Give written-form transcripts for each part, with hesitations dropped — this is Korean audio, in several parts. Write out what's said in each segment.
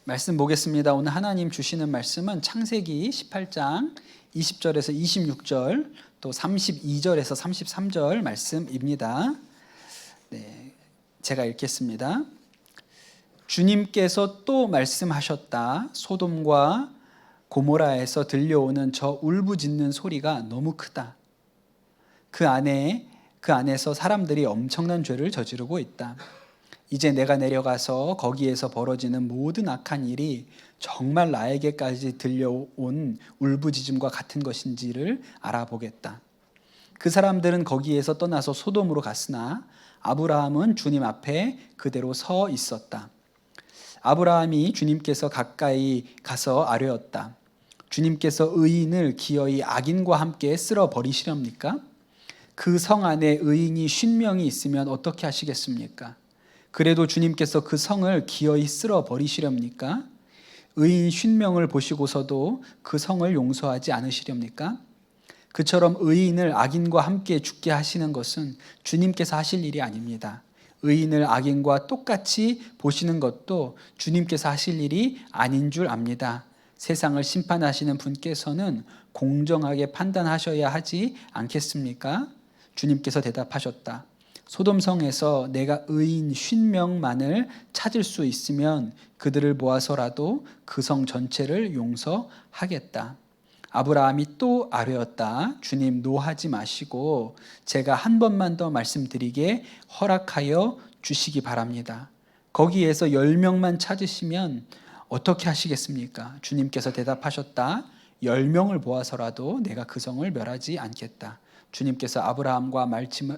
말씀 보겠습니다. 오늘 하나님 주시는 말씀은 창세기 18장 20절에서 26절 또 32절에서 33절 말씀입니다. 네, 제가 읽겠습니다. 주님께서 또 말씀하셨다. 소돔과 고모라에서 들려오는 저 울부짖는 소리가 너무 크다. 그 안에서 사람들이 엄청난 죄를 저지르고 있다. 이제 내가 내려가서 거기에서 벌어지는 모든 악한 일이 정말 나에게까지 들려온 울부짖음과 같은 것인지를 알아보겠다. 그 사람들은 거기에서 떠나서 소돔으로 갔으나 아브라함은 주님 앞에 그대로 서 있었다. 아브라함이 주님께서 가까이 가서 아뢰었다. 주님께서 의인을 기어이 악인과 함께 쓸어 버리시렵니까? 그 성 안에 의인이 50명이 있으면 어떻게 하시겠습니까? 그래도 주님께서 그 성을 기어이 쓸어 버리시렵니까? 의인 50명을 보시고서도 그 성을 용서하지 않으시렵니까? 그처럼 의인을 악인과 함께 죽게 하시는 것은 주님께서 하실 일이 아닙니다. 의인을 악인과 똑같이 보시는 것도 주님께서 하실 일이 아닌 줄 압니다. 세상을 심판하시는 분께서는 공정하게 판단하셔야 하지 않겠습니까? 주님께서 대답하셨다. 소돔성에서 내가 의인 50명만을 찾을 수 있으면 그들을 모아서라도 그 성 전체를 용서하겠다. 아브라함이 또 아뢰었다. 주님 노하지 마시고 제가 한 번만 더 말씀드리게 허락하여 주시기 바랍니다. 거기에서 10명만 찾으시면 어떻게 하시겠습니까? 주님께서 대답하셨다. 10명을 모아서라도 내가 그 성을 멸하지 않겠다. 주님께서 아브라함과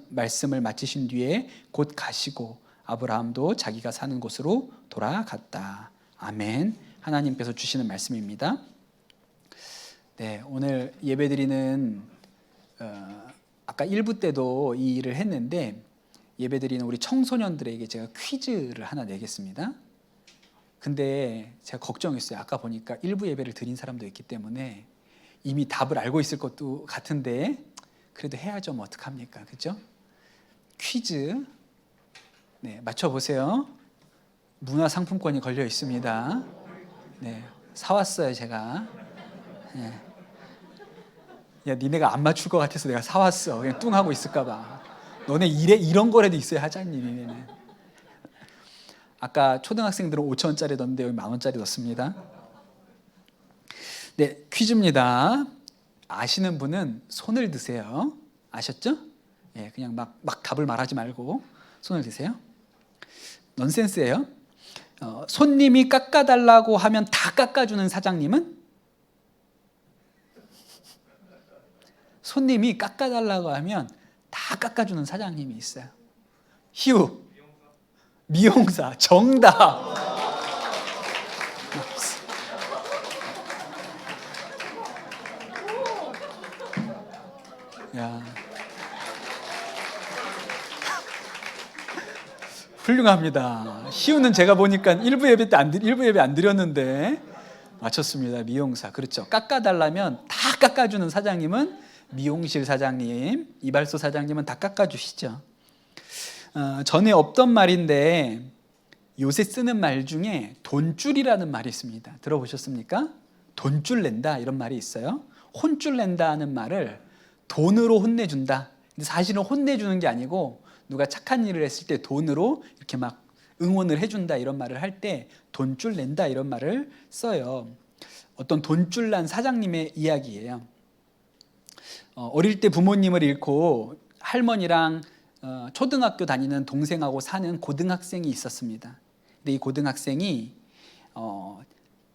말씀을 마치신 뒤에 곧 가시고 아브라함도 자기가 사는 곳으로 돌아갔다. 아멘. 하나님께서 주시는 말씀입니다. 네, 오늘 예배드리는 아까 1부 때도 이 일을 했는데 예배드리는 우리 청소년들에게 제가 퀴즈를 하나 내겠습니다. 근데 제가 걱정했어요. 아까 보니까 1부 예배를 드린 사람도 있기 때문에 이미 답을 알고 있을 것도 같은데 그래도 해야죠. 뭐 어떡합니까? 그죠? 퀴즈. 네, 맞춰보세요. 문화상품권이 걸려 있습니다. 네, 사왔어요, 제가. 네. 야, 니네가 안 맞출 것 같아서 내가 사왔어. 그냥 뚱 하고 있을까봐. 너네 이런 거라도 있어야 하잖니, 니네는. 아까 초등학생들은 5,000원짜리 넣었는데 여기 10,000원짜리 넣습니다. 네, 퀴즈입니다. 아시는 분은 손을 드세요. 아셨죠? 예, 그냥 막 답을 말하지 말고 손을 드세요. 넌센스예요. 손님이 깎아달라고 하면 다 깎아주는 사장님은? 손님이 깎아달라고 하면 다 깎아주는 사장님이 있어요. 휴. 미용사. 정답. 야. 훌륭합니다. 희우는 제가 보니까 1부 예배 안 드렸는데 맞췄습니다. 미용사. 그렇죠. 깎아달라면 다 깎아주는 사장님은 미용실 사장님, 이발소 사장님은 다 깎아주시죠. 전에 없던 말인데 요새 쓰는 말 중에 돈줄이라는 말이 있습니다. 들어보셨습니까? 돈줄 낸다 이런 말이 있어요. 혼줄 낸다는 말을 돈으로 혼내준다. 근데 사실은 혼내주는 게 아니고 누가 착한 일을 했을 때 돈으로 이렇게 막 응원을 해준다 이런 말을 할 때 돈줄 낸다 이런 말을 써요. 어떤 돈줄 난 사장님의 이야기예요. 어릴 때 부모님을 잃고 할머니랑 초등학교 다니는 동생하고 사는 고등학생이 있었습니다. 근데 이 고등학생이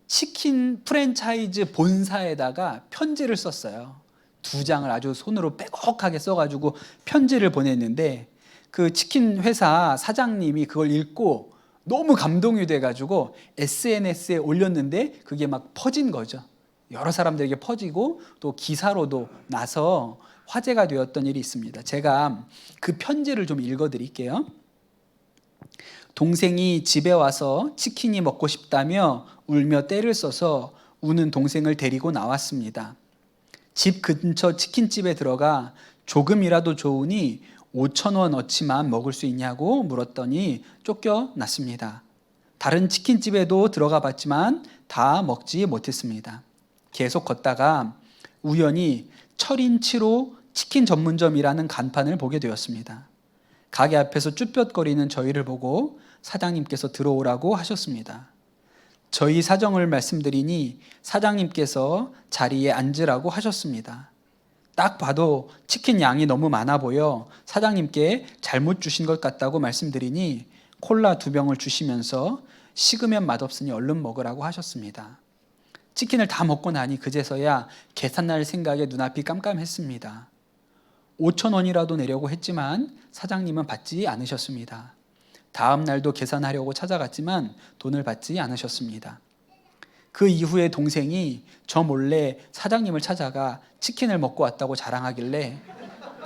치킨 프랜차이즈 본사에다가 편지를 썼어요. 2장을 아주 손으로 빼곡하게 써가지고 편지를 보냈는데 그 치킨 회사 사장님이 그걸 읽고 너무 감동이 돼가지고 SNS에 올렸는데 그게 막 퍼진 거죠. 여러 사람들에게 퍼지고 또 기사로도 나서 화제가 되었던 일이 있습니다. 제가 그 편지를 좀 읽어드릴게요. 동생이 집에 와서 치킨이 먹고 싶다며 울며 떼를 써서 우는 동생을 데리고 나왔습니다. 집 근처 치킨집에 들어가 조금이라도 좋으니 5,000원어치만 먹을 수 있냐고 물었더니 쫓겨났습니다. 다른 치킨집에도 들어가 봤지만 다 먹지 못했습니다. 계속 걷다가 우연히 철인치로 치킨 전문점이라는 간판을 보게 되었습니다. 가게 앞에서 쭈뼛거리는 저희를 보고 사장님께서 들어오라고 하셨습니다. 저희 사정을 말씀드리니 사장님께서 자리에 앉으라고 하셨습니다. 딱 봐도 치킨 양이 너무 많아 보여 사장님께 잘못 주신 것 같다고 말씀드리니 콜라 2병을 주시면서 식으면 맛없으니 얼른 먹으라고 하셨습니다. 치킨을 다 먹고 나니 그제서야 계산할 생각에 눈앞이 깜깜했습니다. 5,000원이라도 내려고 했지만 사장님은 받지 않으셨습니다. 다음 날도 계산하려고 찾아갔지만 돈을 받지 않으셨습니다. 그 이후에 동생이 저 몰래 사장님을 찾아가 치킨을 먹고 왔다고 자랑하길래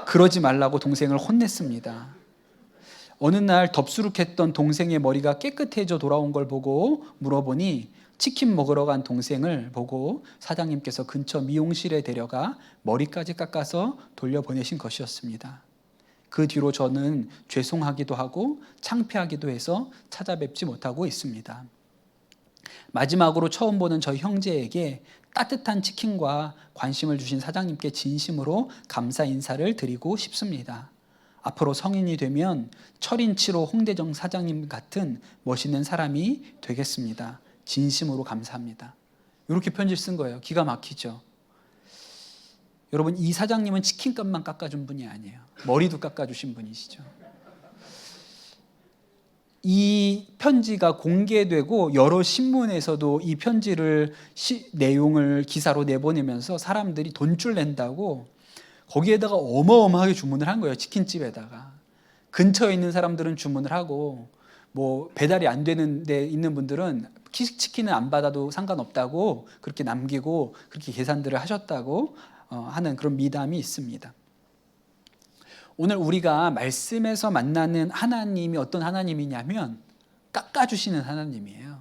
그러지 말라고 동생을 혼냈습니다. 어느 날 덥수룩했던 동생의 머리가 깨끗해져 돌아온 걸 보고 물어보니 치킨 먹으러 간 동생을 보고 사장님께서 근처 미용실에 데려가 머리까지 깎아서 돌려보내신 것이었습니다. 그 뒤로 저는 죄송하기도 하고 창피하기도 해서 찾아뵙지 못하고 있습니다. 마지막으로 처음 보는 저희 형제에게 따뜻한 치킨과 관심을 주신 사장님께 진심으로 감사 인사를 드리고 싶습니다. 앞으로 성인이 되면 철인치로 홍대정 사장님 같은 멋있는 사람이 되겠습니다. 진심으로 감사합니다. 이렇게 편지를 쓴 거예요. 기가 막히죠. 여러분, 이 사장님은 치킨값만 깎아준 분이 아니에요. 머리도 깎아주신 분이시죠. 이 편지가 공개되고 여러 신문에서도 이 편지를 내용을 기사로 내보내면서 사람들이 돈줄 낸다고 거기에다가 어마어마하게 주문을 한 거예요. 치킨집에다가. 근처에 있는 사람들은 주문을 하고 뭐 배달이 안 되는 데 있는 분들은 치킨을 안 받아도 상관없다고 그렇게 남기고 그렇게 계산들을 하셨다고 하는 그런 미담이 있습니다. 오늘 우리가 말씀에서 만나는 하나님이 어떤 하나님이냐면 깎아주시는 하나님이에요.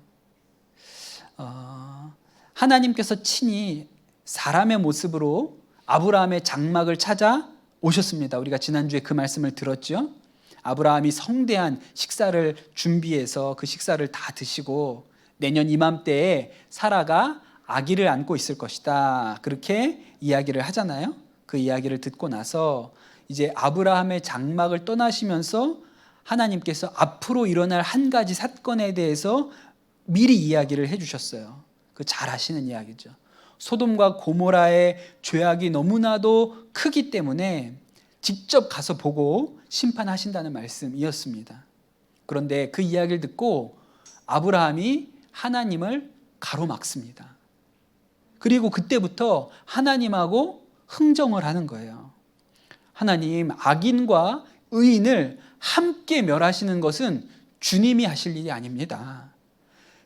하나님께서 친히 사람의 모습으로 아브라함의 장막을 찾아 오셨습니다. 우리가 지난주에 그 말씀을 들었죠. 아브라함이 성대한 식사를 준비해서 그 식사를 다 드시고 내년 이맘때에 사라가 아기를 안고 있을 것이다. 그렇게 이야기를 하잖아요. 그 이야기를 듣고 나서 이제 아브라함의 장막을 떠나시면서 하나님께서 앞으로 일어날 한 가지 사건에 대해서 미리 이야기를 해주셨어요. 그 잘 아시는 이야기죠. 소돔과 고모라의 죄악이 너무나도 크기 때문에 직접 가서 보고 심판하신다는 말씀이었습니다. 그런데 그 이야기를 듣고 아브라함이 하나님을 가로막습니다. 그리고 그때부터 하나님하고 흥정을 하는 거예요. 하나님, 악인과 의인을 함께 멸하시는 것은 주님이 하실 일이 아닙니다.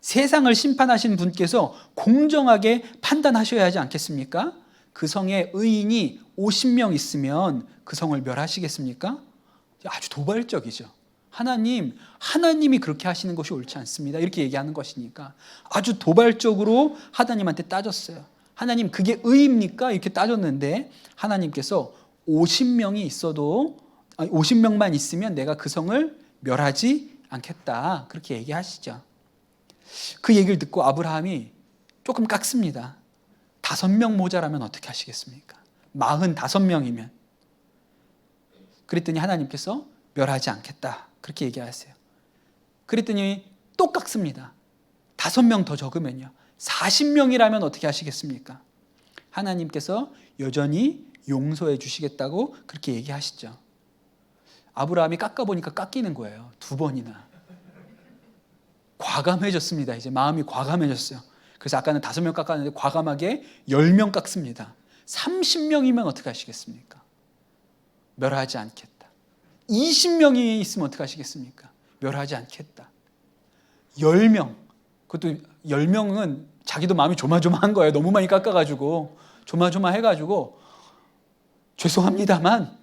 세상을 심판하신 분께서 공정하게 판단하셔야 하지 않겠습니까? 그 성에 의인이 50명 있으면 그 성을 멸하시겠습니까? 아주 도발적이죠. 하나님이 그렇게 하시는 것이 옳지 않습니다. 이렇게 얘기하는 것이니까 아주 도발적으로 하나님한테 따졌어요. 하나님, 그게 의입니까? 이렇게 따졌는데 하나님께서 50명만 있으면 내가 그 성을 멸하지 않겠다. 그렇게 얘기하시죠. 그 얘기를 듣고 아브라함이 조금 깎습니다. 5명 모자라면 어떻게 하시겠습니까? 45명이면. 그랬더니 하나님께서 멸하지 않겠다. 그렇게 얘기하세요. 그랬더니 또 깎습니다. 5명 더 적으면요. 40명이라면 어떻게 하시겠습니까? 하나님께서 여전히 용서해 주시겠다고 그렇게 얘기하시죠. 아브라함이 깎아보니까 깎이는 거예요. 2번이나. 과감해졌습니다. 이제 마음이 과감해졌어요. 그래서 아까는 5명 깎았는데 과감하게 10명 깎습니다. 30명이면 어떻게 하시겠습니까? 멸하지 않겠다. 20명이 있으면 어떻게 하시겠습니까? 멸하지 않겠다. 10명. 그것도 10명은 자기도 마음이 조마조마한 거예요. 너무 많이 깎아가지고 조마조마해가지고 죄송합니다만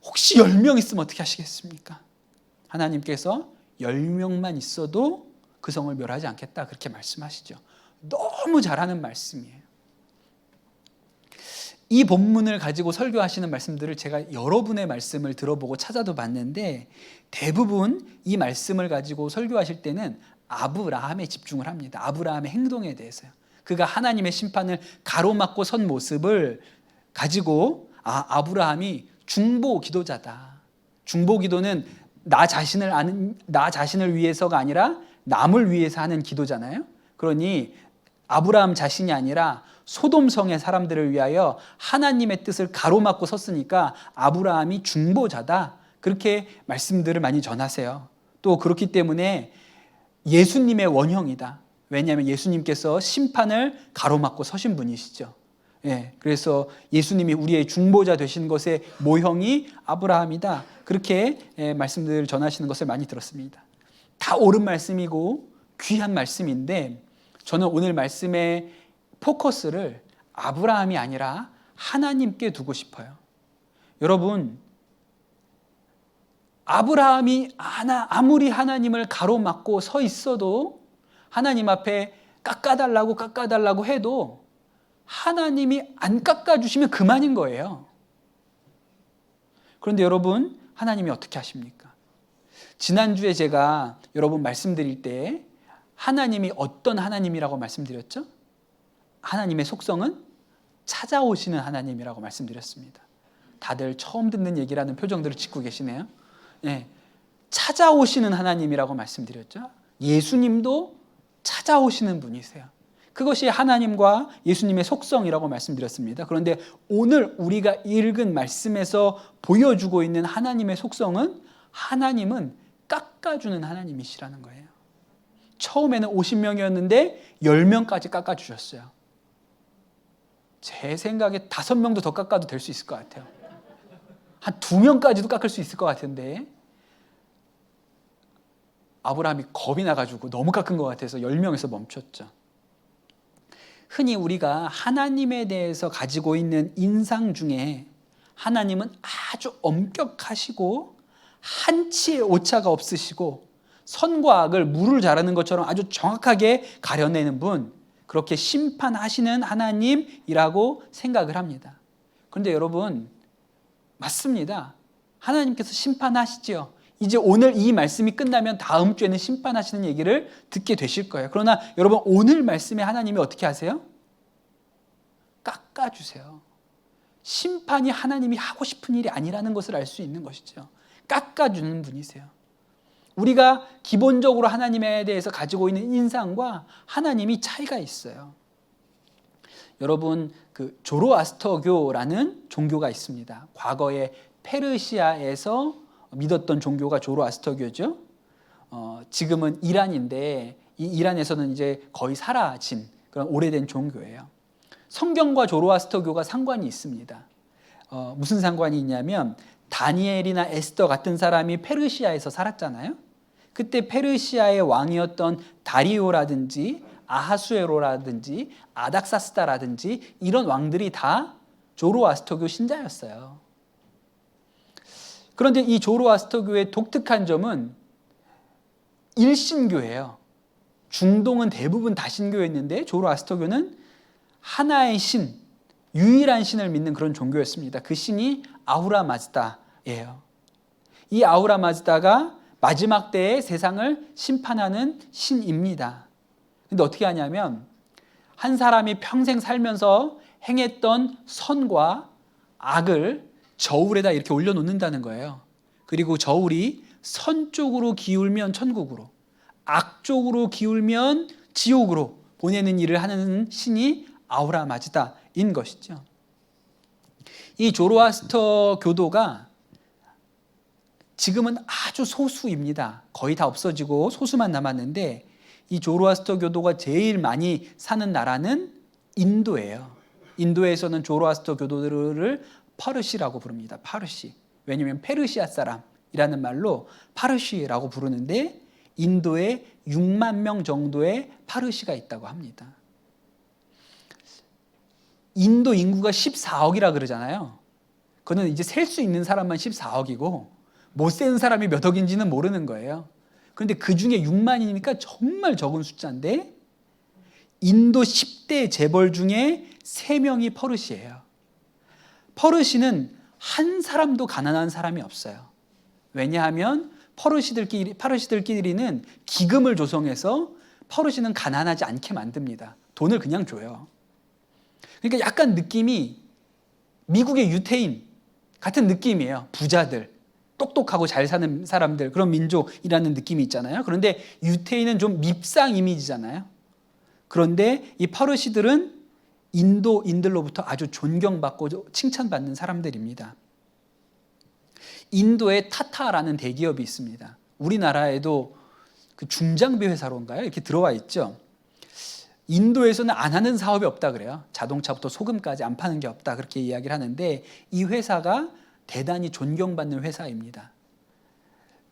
혹시 10명 있으면 어떻게 하시겠습니까? 하나님께서 10명만 있어도 그 성을 멸하지 않겠다. 그렇게 말씀하시죠. 너무 잘하는 말씀이에요. 이 본문을 가지고 설교하시는 말씀들을 제가 여러분의 말씀을 들어보고 찾아도 봤는데 대부분 이 말씀을 가지고 설교하실 때는 아브라함에 집중을 합니다. 아브라함의 행동에 대해서요. 그가 하나님의 심판을 가로막고 선 모습을 가지고 아브라함이 중보 기도자다. 중보 기도는 나 자신을 위해서가 아니라 남을 위해서 하는 기도잖아요. 그러니 아브라함 자신이 아니라 소돔성의 사람들을 위하여 하나님의 뜻을 가로막고 섰으니까 아브라함이 중보자다. 그렇게 말씀들을 많이 전하세요. 또 그렇기 때문에 예수님의 원형이다. 왜냐하면 예수님께서 심판을 가로막고 서신 분이시죠. 그래서 예수님이 우리의 중보자 되신 것의 모형이 아브라함이다. 그렇게 말씀들을 전하시는 것을 많이 들었습니다. 다 옳은 말씀이고 귀한 말씀인데 저는 오늘 말씀의 포커스를 아브라함이 아니라 하나님께 두고 싶어요. 여러분, 아브라함이 아무리 하나님을 가로막고 서 있어도 하나님 앞에 깎아달라고 해도 하나님이 안 깎아주시면 그만인 거예요. 그런데 여러분, 하나님이 어떻게 하십니까? 지난주에 제가 여러분 말씀드릴 때 하나님이 어떤 하나님이라고 말씀드렸죠? 하나님의 속성은 찾아오시는 하나님이라고 말씀드렸습니다. 다들 처음 듣는 얘기라는 표정들을 짓고 계시네요. 찾아오시는 하나님이라고 말씀드렸죠. 예수님도 찾아오시는 분이세요. 그것이 하나님과 예수님의 속성이라고 말씀드렸습니다. 그런데 오늘 우리가 읽은 말씀에서 보여주고 있는 하나님의 속성은 하나님은 깎아주는 하나님이시라는 거예요. 처음에는 50명이었는데 10명까지 깎아주셨어요. 제 생각에 5명도 더 깎아도 될 수 있을 것 같아요. 한 2명까지도 깎을 수 있을 것 같은데 아브라함이 겁이 나가지고 너무 깎은 것 같아서 10명에서 멈췄죠. 흔히 우리가 하나님에 대해서 가지고 있는 인상 중에 하나님은 아주 엄격하시고 한치의 오차가 없으시고 선과 악을 물을 자르는 것처럼 아주 정확하게 가려내는 분, 그렇게 심판하시는 하나님이라고 생각을 합니다. 그런데 여러분, 맞습니다. 하나님께서 심판하시지요. 이제 오늘 이 말씀이 끝나면 다음 주에는 심판하시는 얘기를 듣게 되실 거예요. 그러나 여러분, 오늘 말씀에 하나님이 어떻게 하세요? 깎아주세요. 심판이 하나님이 하고 싶은 일이 아니라는 것을 알 수 있는 것이죠. 깎아주는 분이세요. 우리가 기본적으로 하나님에 대해서 가지고 있는 인상과 하나님이 차이가 있어요. 여러분, 조로아스터교라는 종교가 있습니다. 과거에 페르시아에서 믿었던 종교가 조로아스터교죠. 지금은 이란인데 이 이란에서는 이제 거의 사라진 그런 오래된 종교예요. 성경과 조로아스터교가 상관이 있습니다. 무슨 상관이 있냐면 다니엘이나 에스더 같은 사람이 페르시아에서 살았잖아요. 그때 페르시아의 왕이었던 다리오라든지 아하수에로라든지 아닥사스다라든지 이런 왕들이 다 조로아스터교 신자였어요. 그런데 이 조로아스터교의 독특한 점은 일신교예요. 중동은 대부분 다신교였는데 조로아스터교는 하나의 신, 유일한 신을 믿는 그런 종교였습니다. 그 신이 아후라 마즈다예요. 이 아후라 마즈다가 마지막 때에 세상을 심판하는 신입니다. 근데 어떻게 하냐면 한 사람이 평생 살면서 행했던 선과 악을 저울에다 이렇게 올려놓는다는 거예요. 그리고 저울이 선 쪽으로 기울면 천국으로, 악 쪽으로 기울면 지옥으로 보내는 일을 하는 신이 아후라 마즈다인 것이죠. 이 조로아스터 교도가 지금은 아주 소수입니다. 거의 다 없어지고 소수만 남았는데 이 조로아스터 교도가 제일 많이 사는 나라는 인도예요. 인도에서는 조로아스터 교도들을 파르시라고 부릅니다. 파르시. 왜냐하면 페르시아 사람이라는 말로 파르시라고 부르는데 인도에 6만 명 정도의 파르시가 있다고 합니다. 인도 인구가 14억이라 그러잖아요. 그거는 이제 셀 수 있는 사람만 14억이고 못 세는 사람이 몇 억인지는 모르는 거예요. 그런데 그 중에 6만이니까 정말 적은 숫자인데 인도 10대 재벌 중에 3명이 퍼르시예요. 퍼르시는 한 사람도 가난한 사람이 없어요. 왜냐하면 파르시들끼리는 기금을 조성해서 퍼르시는 가난하지 않게 만듭니다. 돈을 그냥 줘요. 그러니까 약간 느낌이 미국의 유태인 같은 느낌이에요. 부자들, 똑똑하고 잘 사는 사람들, 그런 민족이라는 느낌이 있잖아요. 그런데 유태인은 좀 밉상 이미지잖아요. 그런데 이 파르시들은 인도인들로부터 아주 존경받고 칭찬받는 사람들입니다. 인도에 타타라는 대기업이 있습니다. 우리나라에도 그 중장비 회사로인가요? 이렇게 들어와 있죠. 인도에서는 안 하는 사업이 없다 그래요. 자동차부터 소금까지 안 파는 게 없다 그렇게 이야기를 하는데 이 회사가 대단히 존경받는 회사입니다.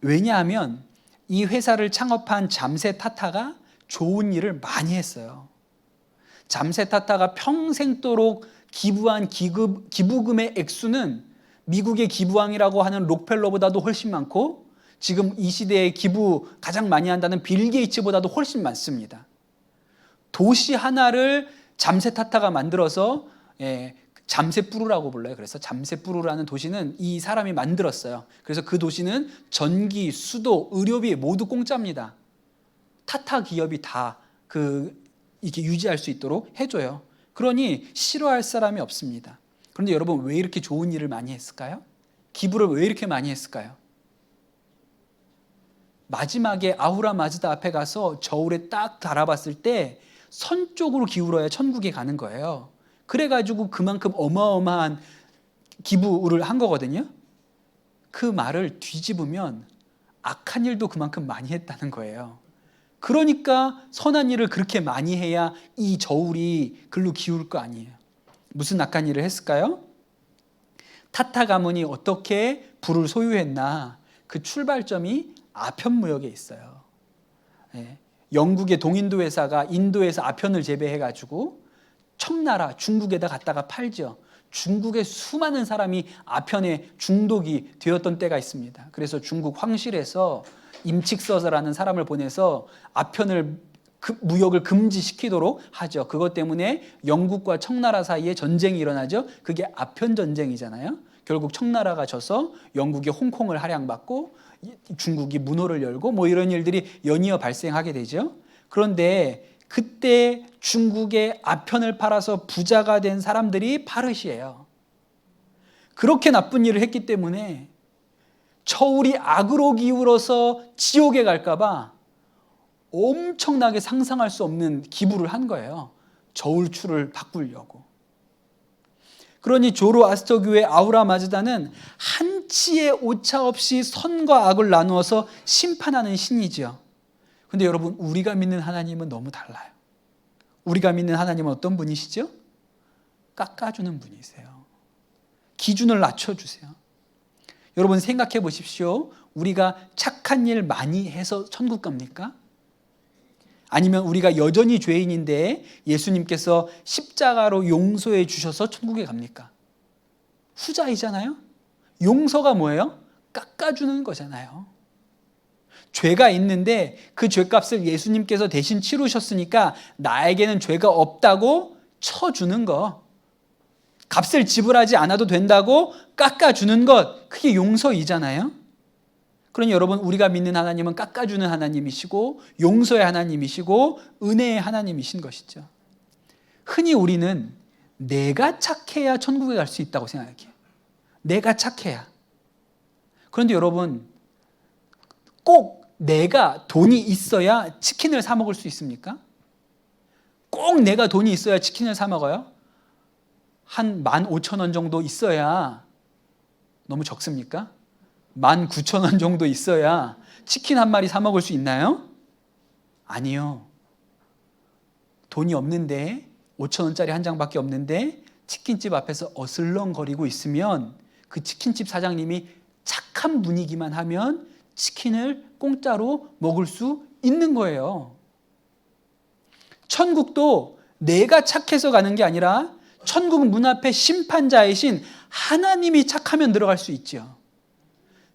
왜냐하면 이 회사를 창업한 잠세 타타가 좋은 일을 많이 했어요. 잠세 타타가 평생도록 기부한 기부금의 액수는 미국의 기부왕이라고 하는 록펠러보다도 훨씬 많고 지금 이 시대에 기부 가장 많이 한다는 빌 게이츠보다도 훨씬 많습니다. 도시 하나를 잠세 타타가 만들어서 잠세뿌르라고 불러요. 그래서 잠세뿌르라는 도시는 이 사람이 만들었어요. 그래서 그 도시는 전기, 수도, 의료비 모두 공짜입니다. 타타 기업이 다 이렇게 유지할 수 있도록 해줘요. 그러니 싫어할 사람이 없습니다. 그런데 여러분 왜 이렇게 좋은 일을 많이 했을까요? 기부를 왜 이렇게 많이 했을까요? 마지막에 아후라 마즈다 앞에 가서 저울에 딱 달아봤을 때 선 쪽으로 기울어야 천국에 가는 거예요. 그래가지고 그만큼 어마어마한 기부를 한 거거든요. 그 말을 뒤집으면 악한 일도 그만큼 많이 했다는 거예요. 그러니까 선한 일을 그렇게 많이 해야 이 저울이 글로 기울 거 아니에요. 무슨 악한 일을 했을까요? 타타 가문이 어떻게 부를 소유했나 그 출발점이 아편무역에 있어요. 영국의 동인도 회사가 인도에서 아편을 재배해가지고 청나라 중국에다 갖다가 팔죠. 중국의 수많은 사람이 아편에 중독이 되었던 때가 있습니다. 그래서 중국 황실에서 임칙서라는 사람을 보내서 아편을 무역을 금지시키도록 하죠. 그것 때문에 영국과 청나라 사이에 전쟁이 일어나죠. 그게 아편 전쟁이잖아요. 결국 청나라가 져서 영국이 홍콩을 할양받고 중국이 문호를 열고 뭐 이런 일들이 연이어 발생하게 되죠. 그런데 그때 중국의 아편을 팔아서 부자가 된 사람들이 파르시예요. 그렇게 나쁜 일을 했기 때문에 저울이 악으로 기울어서 지옥에 갈까 봐 엄청나게 상상할 수 없는 기부를 한 거예요. 저울추를 바꾸려고. 그러니 조로아스터교의 아우라 마즈다는 한치의 오차 없이 선과 악을 나누어서 심판하는 신이죠. 그런데 여러분 우리가 믿는 하나님은 너무 달라요. 우리가 믿는 하나님은 어떤 분이시죠? 깎아주는 분이세요. 기준을 낮춰주세요. 여러분 생각해 보십시오. 우리가 착한 일 많이 해서 천국 갑니까? 아니면 우리가 여전히 죄인인데 예수님께서 십자가로 용서해 주셔서 천국에 갑니까? 후자이잖아요. 용서가 뭐예요? 깎아주는 거잖아요. 죄가 있는데 그 죄값을 예수님께서 대신 치르셨으니까 나에게는 죄가 없다고 쳐주는 거. 값을 지불하지 않아도 된다고 깎아주는 것. 그게 용서이잖아요. 그러니 여러분 우리가 믿는 하나님은 깎아주는 하나님이시고 용서의 하나님이시고 은혜의 하나님이신 것이죠. 흔히 우리는 내가 착해야 천국에 갈 수 있다고 생각해요. 내가 착해야. 그런데 여러분 꼭 내가 돈이 있어야 치킨을 사 먹을 수 있습니까? 꼭 내가 돈이 있어야 치킨을 사 먹어요? 한 15,000원 정도 있어야 너무 적습니까? 19,000원 정도 있어야 치킨 한 마리 사 먹을 수 있나요? 아니요. 돈이 없는데 5,000원짜리 한 장밖에 없는데 치킨집 앞에서 어슬렁거리고 있으면 그 치킨집 사장님이 착한 분위기만 하면 치킨을 공짜로 먹을 수 있는 거예요. 천국도 내가 착해서 가는 게 아니라 천국 문 앞에 심판자이신 하나님이 착하면 들어갈 수 있죠.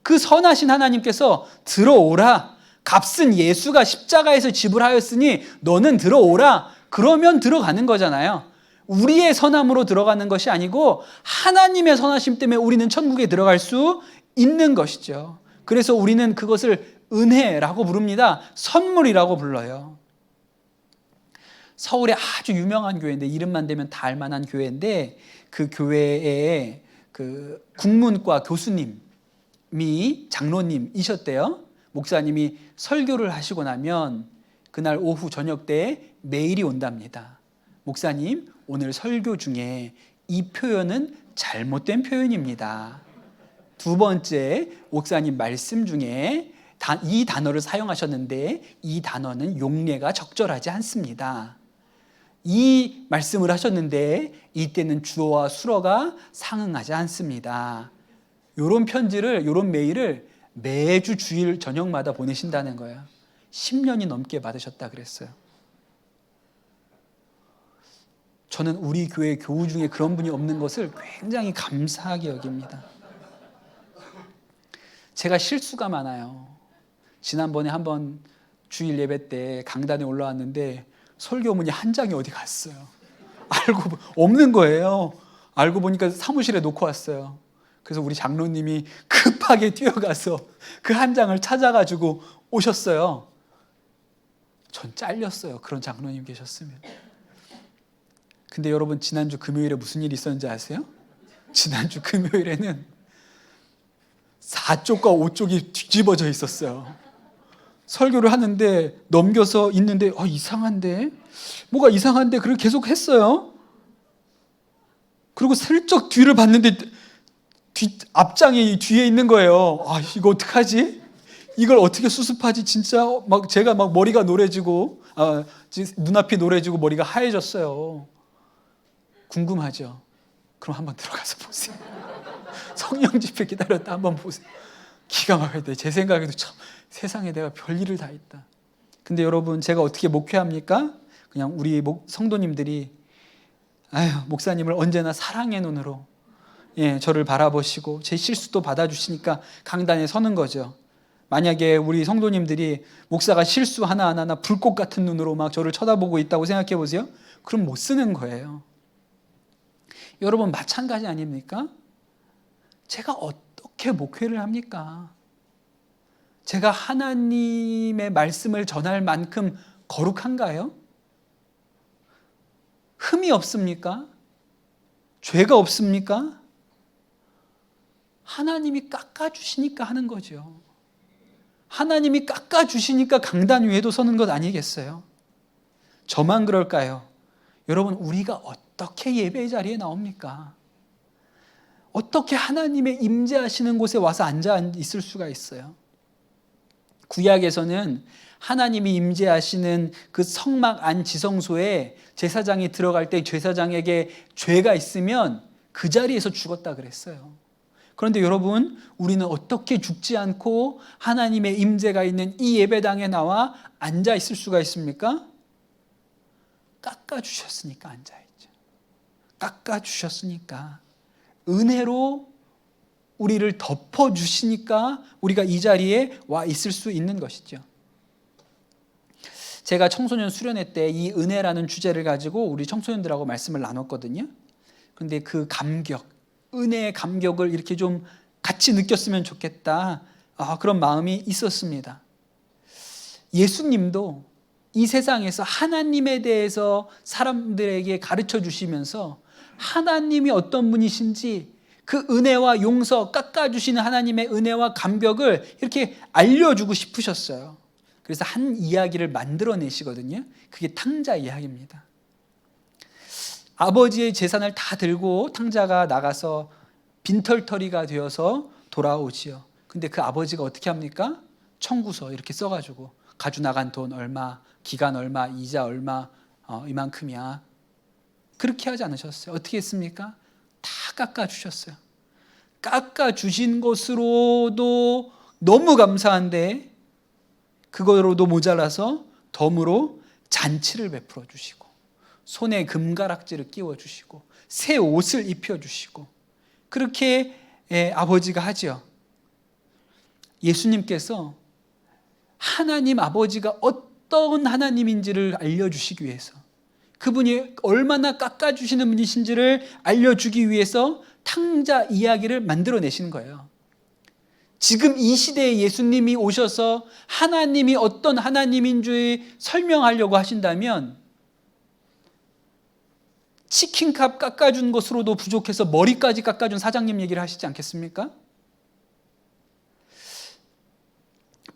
그 선하신 하나님께서 들어오라. 값은 예수가 십자가에서 지불하였으니 너는 들어오라. 그러면 들어가는 거잖아요. 우리의 선함으로 들어가는 것이 아니고 하나님의 선하심 때문에 우리는 천국에 들어갈 수 있는 것이죠. 그래서 우리는 그것을 은혜라고 부릅니다. 선물이라고 불러요. 서울에 아주 유명한 교회인데, 이름만 대면 다 알만한 교회인데, 그 교회에 그 국문과 교수님이 장로님이셨대요. 목사님이 설교를 하시고 나면 그날 오후 저녁 때 메일이 온답니다. 목사님, 오늘 설교 중에 이 표현은 잘못된 표현입니다. 두 번째, 목사님 말씀 중에 이 단어를 사용하셨는데 이 단어는 용례가 적절하지 않습니다. 이 말씀을 하셨는데 이때는 주어와 수어가 상응하지 않습니다. 이런 편지를, 이런 메일을 매주 주일 저녁마다 보내신다는 거예요. 10년이 넘게 받으셨다 그랬어요. 저는 우리 교회 교우 중에 그런 분이 없는 것을 굉장히 감사하게 여깁니다. 제가 실수가 많아요. 지난번에 한번 주일 예배 때 강단에 올라왔는데 설교문이 한 장이 어디 갔어요. 알고 없는 거예요. 알고 보니까 사무실에 놓고 왔어요. 그래서 우리 장로님이 급하게 뛰어가서 그 한 장을 찾아가지고 오셨어요. 전 잘렸어요. 그런 장로님 계셨으면. 근데 여러분, 지난주 금요일에 무슨 일이 있었는지 아세요? 지난주 금요일에는 4쪽과 5쪽이 뒤집어져 있었어요. 설교를 하는데 넘겨서 있는데 이상한데? 뭐가 이상한데? 그걸 계속 했어요. 그리고 슬쩍 뒤를 봤는데 앞장이 뒤에 있는 거예요. 이거 어떡하지? 이걸 어떻게 수습하지? 진짜 제가 머리가 노래지고 눈앞이 노래지고 머리가 하얘졌어요. 궁금하죠? 그럼 한번 들어가서 보세요. 성령 집회 기다렸다 한번 보세요. 기가 막혀야 돼. 제 생각에도 참 세상에 내가 별일을 다 했다. 근데 여러분, 제가 어떻게 목회합니까? 그냥 우리 성도님들이 목사님을 언제나 사랑의 눈으로 저를 바라보시고 제 실수도 받아주시니까 강단에 서는 거죠. 만약에 우리 성도님들이 목사가 실수 하나하나 불꽃 같은 눈으로 막 저를 쳐다보고 있다고 생각해 보세요. 그럼 못 쓰는 거예요. 여러분, 마찬가지 아닙니까? 제가 어떻게 목회를 합니까? 제가 하나님의 말씀을 전할 만큼 거룩한가요? 흠이 없습니까? 죄가 없습니까? 하나님이 깎아주시니까 하는 거죠. 하나님이 깎아주시니까 강단 위에도 서는 것 아니겠어요? 저만 그럴까요? 여러분, 우리가 어떻게 예배 자리에 나옵니까? 어떻게 하나님의 임재하시는 곳에 와서 앉아 있을 수가 있어요? 구약에서는 하나님이 임재하시는 그 성막 안 지성소에 제사장이 들어갈 때 제사장에게 죄가 있으면 그 자리에서 죽었다 그랬어요. 그런데 여러분, 우리는 어떻게 죽지 않고 하나님의 임재가 있는 이 예배당에 나와 앉아 있을 수가 있습니까? 깎아주셨으니까 앉아있죠. 깎아주셨으니까, 은혜로 우리를 덮어주시니까 우리가 이 자리에 와 있을 수 있는 것이죠. 제가 청소년 수련회 때 이 은혜라는 주제를 가지고 우리 청소년들하고 말씀을 나눴거든요. 그런데 그 감격, 은혜의 감격을 이렇게 좀 같이 느꼈으면 좋겠다, 그런 마음이 있었습니다. 예수님도 이 세상에서 하나님에 대해서 사람들에게 가르쳐 주시면서 하나님이 어떤 분이신지, 그 은혜와 용서, 깎아주시는 하나님의 은혜와 감격을 이렇게 알려주고 싶으셨어요. 그래서 한 이야기를 만들어내시거든요. 그게 탕자 이야기입니다. 아버지의 재산을 다 들고 탕자가 나가서 빈털터리가 되어서 돌아오지요. 근데 그 아버지가 어떻게 합니까? 청구서 이렇게 써가지고 가져 나간 돈 얼마, 기간 얼마, 이자 얼마, 이만큼이야. 그렇게 하지 않으셨어요. 어떻게 했습니까? 다 깎아주셨어요. 깎아주신 것으로도 너무 감사한데 그거로도 모자라서 덤으로 잔치를 베풀어 주시고 손에 금가락지를 끼워주시고 새 옷을 입혀주시고 그렇게 아버지가 하죠. 예수님께서 하나님 아버지가 어떤 하나님인지를 알려주시기 위해서, 그분이 얼마나 깎아주시는 분이신지를 알려주기 위해서 탕자 이야기를 만들어내신 거예요. 지금 이 시대에 예수님이 오셔서 하나님이 어떤 하나님인 줄 설명하려고 하신다면 치킨값 깎아준 것으로도 부족해서 머리까지 깎아준 사장님 얘기를 하시지 않겠습니까?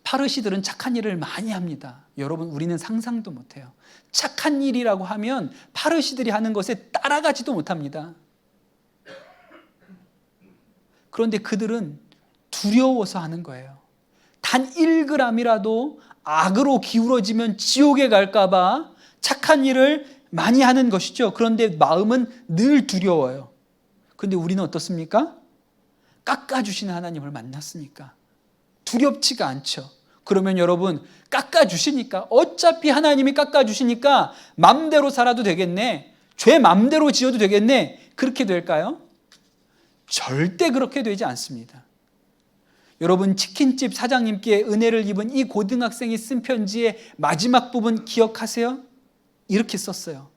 파르시들은 착한 일을 많이 합니다. 여러분, 우리는 상상도 못해요. 착한 일이라고 하면 파르시들이 하는 것에 따라가지도 못합니다. 그런데 그들은 두려워서 하는 거예요. 단 1g이라도 악으로 기울어지면 지옥에 갈까 봐 착한 일을 많이 하는 것이죠. 그런데 마음은 늘 두려워요. 그런데 우리는 어떻습니까? 깎아주시는 하나님을 만났으니까 두렵지가 않죠. 그러면 여러분, 깎아주시니까, 어차피 하나님이 깎아주시니까 맘대로 살아도 되겠네, 죄 맘대로 지어도 되겠네, 그렇게 될까요? 절대 그렇게 되지 않습니다. 여러분, 치킨집 사장님께 은혜를 입은 이 고등학생이 쓴 편지의 마지막 부분 기억하세요? 이렇게 썼어요.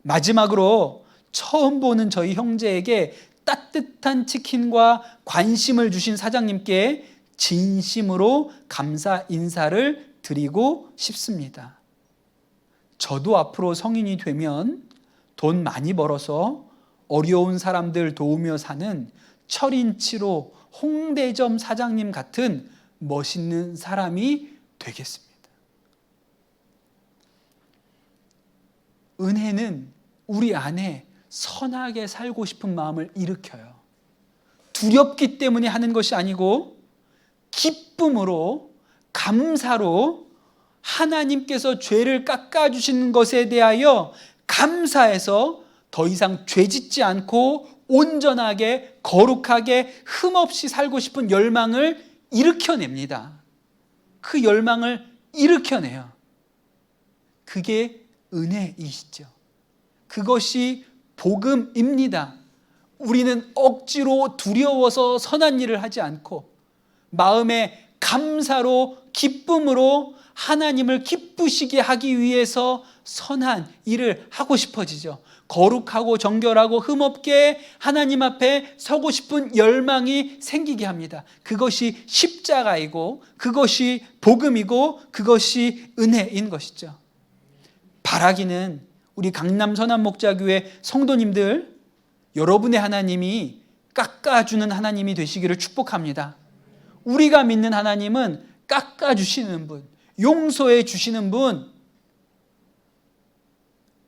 마지막으로 처음 보는 저희 형제에게 따뜻한 치킨과 관심을 주신 사장님께 진심으로 감사 인사를 드리고 싶습니다. 저도 앞으로 성인이 되면 돈 많이 벌어서 어려운 사람들 도우며 사는 철인치로 홍대점 사장님 같은 멋있는 사람이 되겠습니다. 은혜는 우리 안에 선하게 살고 싶은 마음을 일으켜요. 두렵기 때문에 하는 것이 아니고 기쁨으로, 감사로 하나님께서 죄를 깎아주시는 것에 대하여 감사해서 더 이상 죄짓지 않고 온전하게, 거룩하게, 흠없이 살고 싶은 열망을 일으켜냅니다. 그 열망을 일으켜내요. 그게 은혜이시죠. 그것이 복음입니다. 우리는 억지로 두려워서 선한 일을 하지 않고 마음에 감사로, 기쁨으로 하나님을 기쁘시게 하기 위해서 선한 일을 하고 싶어지죠. 거룩하고 정결하고 흠없게 하나님 앞에 서고 싶은 열망이 생기게 합니다. 그것이 십자가이고, 그것이 복음이고, 그것이 은혜인 것이죠. 바라기는 우리 강남 선한목자교회 성도님들, 여러분의 하나님이 깎아주는 하나님이 되시기를 축복합니다. 우리가 믿는 하나님은 깎아주시는 분, 용서해 주시는 분,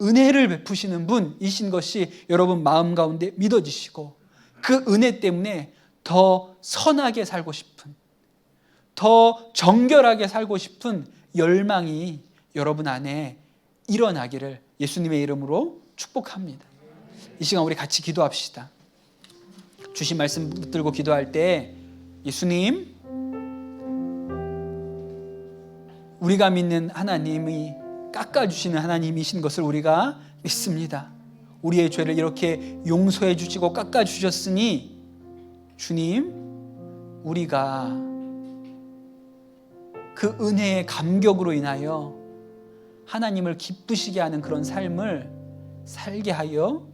은혜를 베푸시는 분이신 것이 여러분 마음 가운데 믿어지시고, 그 은혜 때문에 더 선하게 살고 싶은, 더 정결하게 살고 싶은 열망이 여러분 안에 일어나기를 예수님의 이름으로 축복합니다. 이 시간 우리 같이 기도합시다. 주신 말씀 붙들고 기도할 때, 예수님, 우리가 믿는 하나님이 깎아주시는 하나님이신 것을 우리가 믿습니다. 우리의 죄를 이렇게 용서해 주시고 깎아주셨으니 주님, 우리가 그 은혜의 감격으로 인하여 하나님을 기쁘시게 하는 그런 삶을 살게 하여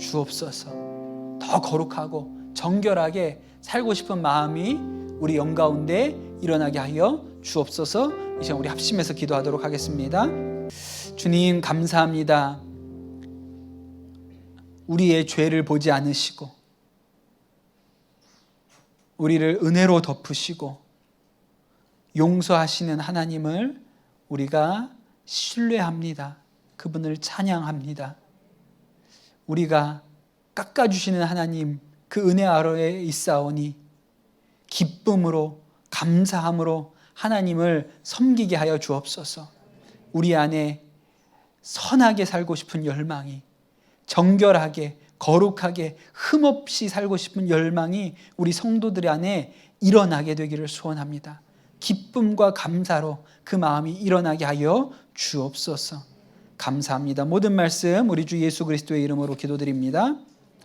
주옵소서. 더 거룩하고 정결하게 살고 싶은 마음이 우리 영 가운데 일어나게 하여 주옵소서. 이 시간 우리 합심해서 기도하도록 하겠습니다. 주님, 감사합니다. 우리의 죄를 보지 않으시고 우리를 은혜로 덮으시고 용서하시는 하나님을 우리가 신뢰합니다. 그분을 찬양합니다. 우리가 깎아주시는 하나님, 그 은혜 아래에 있사오니 기쁨으로, 감사함으로 하나님을 섬기게 하여 주옵소서. 우리 안에 선하게 살고 싶은 열망이, 정결하게, 거룩하게, 흠없이 살고 싶은 열망이 우리 성도들 안에 일어나게 되기를 소원합니다. 기쁨과 감사로 그 마음이 일어나게 하여 주옵소서. 감사합니다. 모든 말씀 우리 주 예수 그리스도의 이름으로 기도드립니다.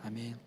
아멘.